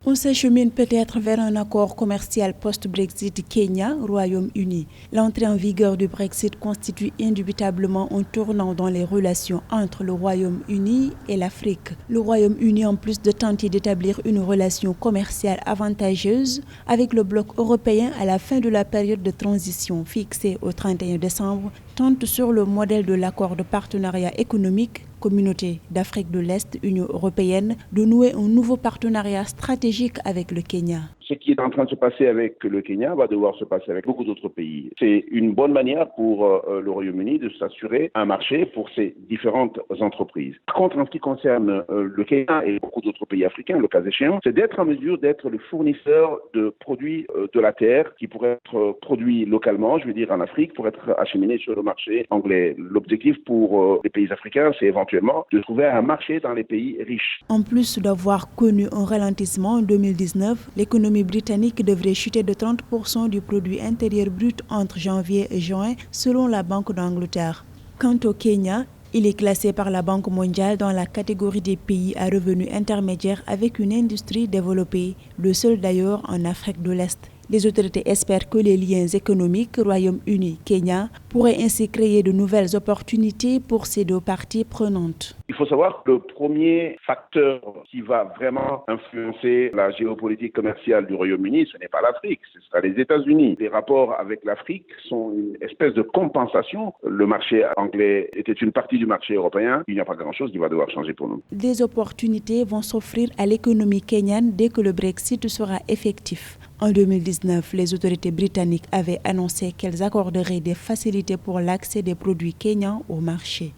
On s'achemine peut-être vers un accord commercial post-Brexit Kenya, Royaume-Uni. L'entrée en vigueur du Brexit constitue indubitablement un tournant dans les relations entre le Royaume-Uni et l'Afrique. Le Royaume-Uni, en plus de tenter d'établir une relation commerciale avantageuse avec le bloc européen à la fin de la période de transition fixée au 31 décembre, tente sur le modèle de l'accord de partenariat économique Communauté d'Afrique de l'Est, Union européenne, de nouer un nouveau partenariat stratégique avec le Kenya. Ce qui est en train de se passer avec le Kenya va devoir se passer avec beaucoup d'autres pays. C'est une bonne manière pour le Royaume-Uni de s'assurer un marché pour ses différentes entreprises. Par contre, en ce qui concerne le Kenya et beaucoup d'autres pays africains, le cas échéant, c'est d'être en mesure d'être le fournisseur de produits de la terre qui pourraient être produits localement, je veux dire en Afrique, pour être acheminés sur le marché anglais. L'objectif pour les pays africains, c'est éventuellement de trouver un marché dans les pays riches. En plus d'avoir connu un ralentissement en 2019, l'économie britannique devrait chuter de 30% du produit intérieur brut entre janvier et juin, selon la Banque d'Angleterre. Quant au Kenya, il est classé par la Banque mondiale dans la catégorie des pays à revenus intermédiaires avec une industrie développée, le seul d'ailleurs en Afrique de l'Est. Les autorités espèrent que les liens économiques Royaume-Uni-Kenya pourraient ainsi créer de nouvelles opportunités pour ces deux parties prenantes. Il faut savoir que le premier facteur qui va vraiment influencer la géopolitique commerciale du Royaume-Uni, ce n'est pas l'Afrique, ce sera les États-Unis. Les rapports avec l'Afrique sont une espèce de compensation. Le marché anglais était une partie du marché européen. Il n'y a pas grand-chose qui va devoir changer pour nous. Des opportunités vont s'offrir à l'économie kenyane dès que le Brexit sera effectif. En 2019, les autorités britanniques avaient annoncé qu'elles accorderaient des facilités pour l'accès des produits kenyans au marché.